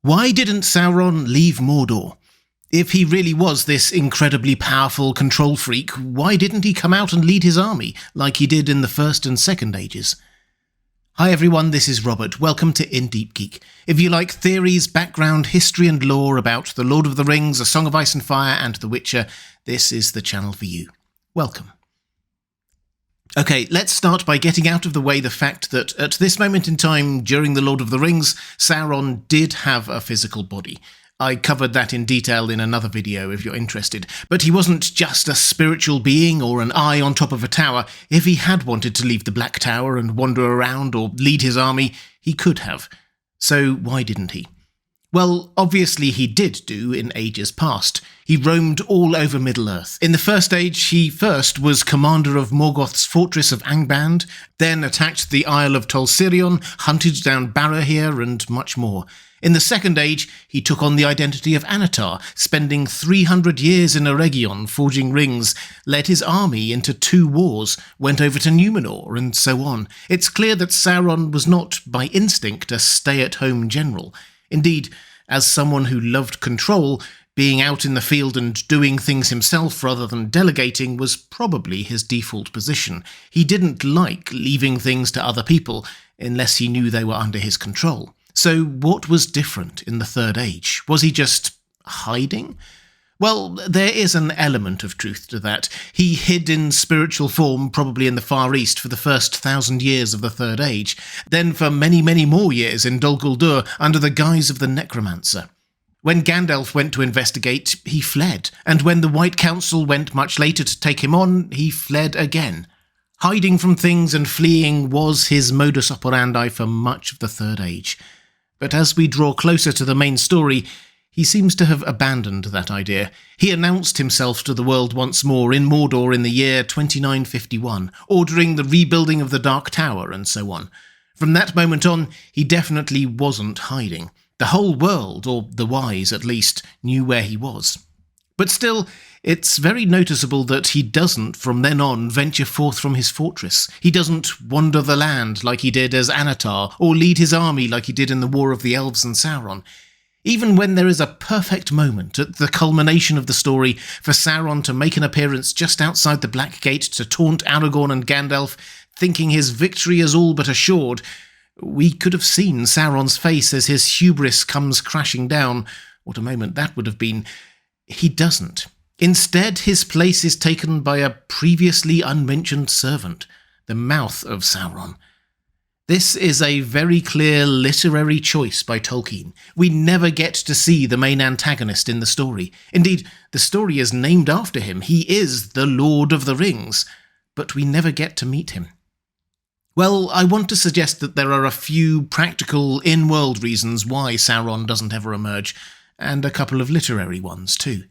Why didn't Sauron leave Mordor? If he really was this incredibly powerful control freak, why didn't he come out and lead his army, like he did in the First and Second Ages? Hi everyone, this is Robert. Welcome to Deep Geek. If you like theories, background, history and lore about The Lord of the Rings, A Song of Ice and Fire and The Witcher, this is the channel for you. Welcome. Okay, let's start by getting out of the way the fact that at this moment in time during The Lord of the Rings, Sauron did have a physical body. I covered that in detail in another video if you're interested, but he wasn't just a spiritual being or an eye on top of a tower. If he had wanted to leave the Black Tower and wander around or lead his army, he could have. So why didn't he? Well, obviously he did do in ages past. He roamed all over Middle-earth. In the First Age, he first was commander of Morgoth's fortress of Angband, then attacked the Isle of Tol Sirion, hunted down Barahir, and much more. In the Second Age, he took on the identity of Anatar, spending 300 years in Eregion forging rings, led his army into 2 wars, went over to Numenor, and so on. It's clear that Sauron was not, by instinct, a stay-at-home general. Indeed, as someone who loved control, being out in the field and doing things himself rather than delegating was probably his default position. He didn't like leaving things to other people, unless he knew they were under his control. So what was different in the Third Age? Was he just hiding? Well, there is an element of truth to that. He hid in spiritual form, probably in the Far East, for the first 1,000 years of the Third Age, then for many, many more years in Dol Guldur under the guise of the Necromancer. When Gandalf went to investigate, he fled, and when the White Council went much later to take him on, he fled again. Hiding from things and fleeing was his modus operandi for much of the Third Age. But as we draw closer to the main story, he seems to have abandoned that idea. He announced himself to the world once more in Mordor in the year 2951, ordering the rebuilding of the Dark Tower and so on. From that moment on, he definitely wasn't hiding. The whole world, or the wise at least, knew where he was. But still, it's very noticeable that he doesn't, from then on, venture forth from his fortress. He doesn't wander the land like he did as Anatar, or lead his army like he did in the War of the Elves and Sauron. Even when there is a perfect moment at the culmination of the story for Sauron to make an appearance just outside the Black Gate to taunt Aragorn and Gandalf, thinking his victory is all but assured, we could have seen Sauron's face as his hubris comes crashing down. What a moment that would have been. He doesn't. Instead, his place is taken by a previously unmentioned servant, the mouth of Sauron. This is a very clear literary choice by Tolkien. We never get to see the main antagonist in the story. Indeed, the story is named after him. He is the Lord of the Rings, but we never get to meet him. Well, I want to suggest that there are a few practical, in-world reasons why Sauron doesn't ever emerge, and a couple of literary ones too.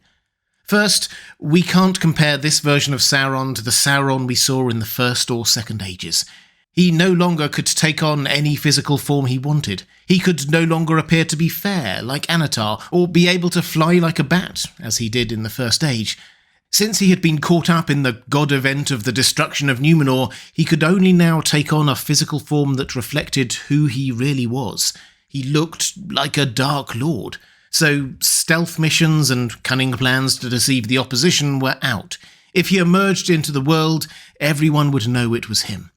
First, we can't compare this version of Sauron to the Sauron we saw in the First or Second Ages. He no longer could take on any physical form he wanted. He could no longer appear to be fair, like Anatar, or be able to fly like a bat, as he did in the First Age. Since he had been caught up in the god event of the destruction of Numenor, he could only now take on a physical form that reflected who he really was. He looked like a Dark Lord. So stealth missions and cunning plans to deceive the opposition were out. If he emerged into the world, everyone would know it was him.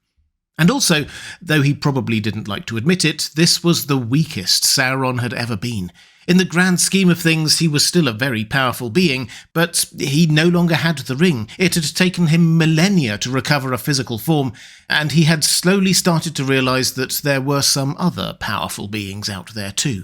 And also, though he probably didn't like to admit it, this was the weakest Sauron had ever been. In the grand scheme of things, he was still a very powerful being, but he no longer had the ring. It had taken him millennia to recover a physical form, and he had slowly started to realise that there were some other powerful beings out there too.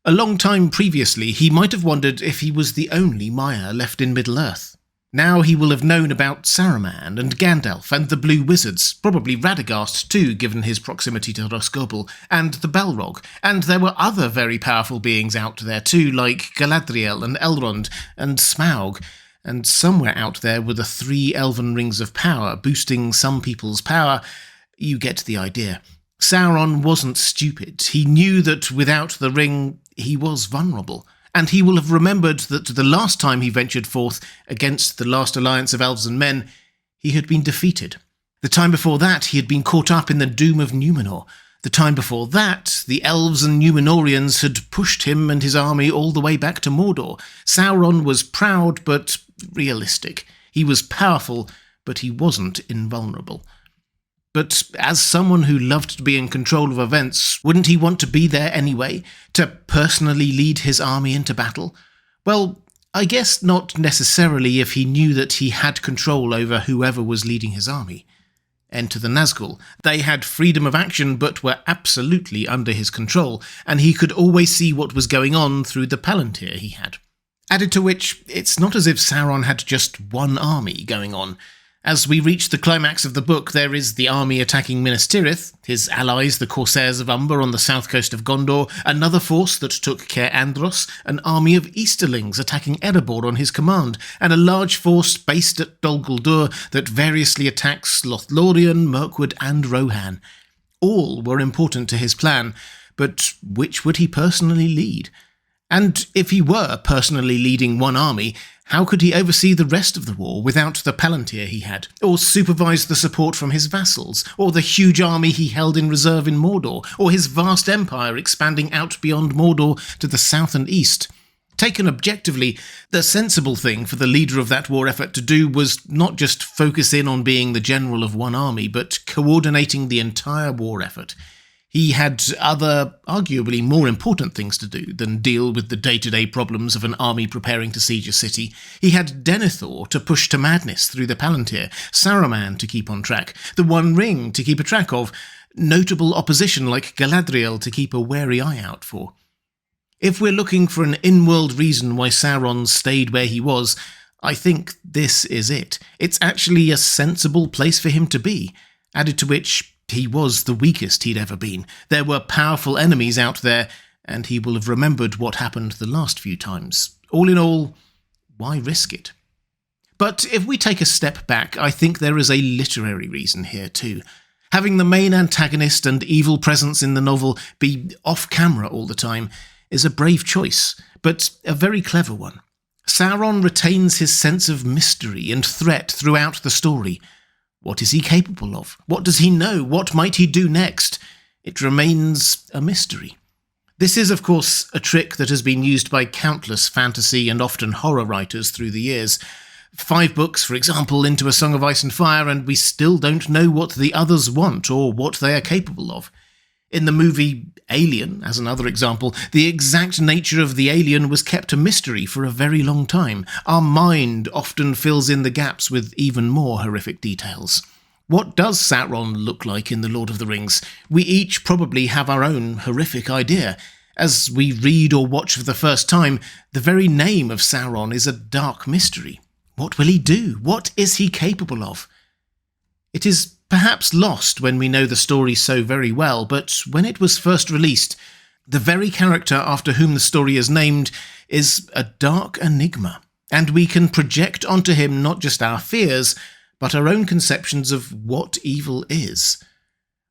A long time previously, he might have wondered if he was the only Maiar left in Middle-earth. Now he will have known about Saruman and Gandalf and the Blue Wizards, probably Radagast too, given his proximity to Rhosgobel, and the Balrog, and there were other very powerful beings out there too, like Galadriel and Elrond and Smaug, and somewhere out there were the 3 elven rings of power, boosting some people's power. You get the idea. Sauron wasn't stupid. He knew that without the ring, he was vulnerable. And he will have remembered that the last time he ventured forth against the last alliance of elves and men, he had been defeated. The time before that, he had been caught up in the doom of Numenor. The time before that, the elves and Numenorians had pushed him and his army all the way back to Mordor. Sauron was proud but realistic. He was powerful, but he wasn't invulnerable. But as someone who loved to be in control of events, wouldn't he want to be there anyway, to personally lead his army into battle? Well, I guess not necessarily if he knew that he had control over whoever was leading his army. Enter the Nazgul. They had freedom of action but were absolutely under his control, and he could always see what was going on through the Palantir he had. Added to which, it's not as if Sauron had just one army going on. As we reach the climax of the book, there is the army attacking Minas Tirith, his allies the Corsairs of Umber on the south coast of Gondor, another force that took Caer Andros, an army of Easterlings attacking Erebor on his command, and a large force based at Dol Guldur that variously attacks Lothlorien, Mirkwood and Rohan. All were important to his plan, but which would he personally lead? And if he were personally leading one army, how could he oversee the rest of the war without the Palantir he had, or supervise the support from his vassals, or the huge army he held in reserve in Mordor, or his vast empire expanding out beyond Mordor to the south and east? Taken objectively, the sensible thing for the leader of that war effort to do was not just focus in on being the general of one army, but coordinating the entire war effort. He had other, arguably more important things to do than deal with the day-to-day problems of an army preparing to siege a city. He had Denethor to push to madness through the Palantir, Saruman to keep on track, the One Ring to keep a track of, notable opposition like Galadriel to keep a wary eye out for. If we're looking for an in-world reason why Sauron stayed where he was, I think this is it. It's actually a sensible place for him to be, added to which he was the weakest he'd ever been. There were powerful enemies out there, and he will have remembered what happened the last few times. All in all, why risk it? But if we take a step back, I think there is a literary reason here too. Having the main antagonist and evil presence in the novel be off-camera all the time is a brave choice, but a very clever one. Sauron retains his sense of mystery and threat throughout the story. What is he capable of? What does he know? What might he do next? It remains a mystery. This is, of course, a trick that has been used by countless fantasy and often horror writers through the years. 5 books, for example, into A Song of Ice and Fire, and we still don't know what the others want or what they are capable of. In the movie Alien, as another example, the exact nature of the alien was kept a mystery for a very long time. Our mind often fills in the gaps with even more horrific details. What does Sauron look like in The Lord of the Rings? We each probably have our own horrific idea. As we read or watch for the first time, the very name of Sauron is a dark mystery. What will he do? What is he capable of? It is perhaps lost when we know the story so very well, but when it was first released, the very character after whom the story is named is a dark enigma, and we can project onto him not just our fears, but our own conceptions of what evil is.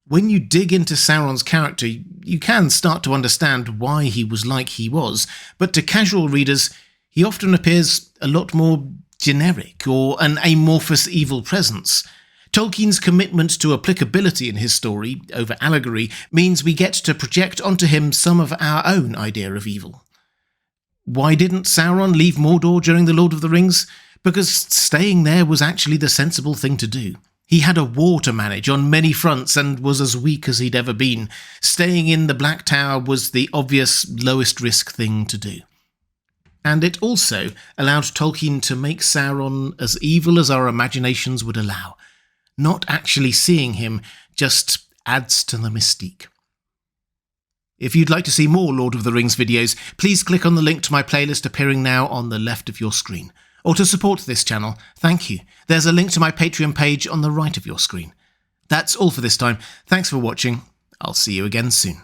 When you dig into Sauron's character, you can start to understand why he was like he was, but to casual readers, he often appears a lot more generic or an amorphous evil presence. Tolkien's commitment to applicability in his story, over allegory, means we get to project onto him some of our own idea of evil. Why didn't Sauron leave Mordor during The Lord of the Rings? Because staying there was actually the sensible thing to do. He had a war to manage on many fronts and was as weak as he'd ever been. Staying in the Black Tower was the obvious lowest risk thing to do. And it also allowed Tolkien to make Sauron as evil as our imaginations would allow. Not actually seeing him just adds to the mystique. If you'd like to see more Lord of the Rings videos, please click on the link to my playlist appearing now on the left of your screen. Or to support this channel, thank you. There's a link to my Patreon page on the right of your screen. That's all for this time. Thanks for watching. I'll see you again soon.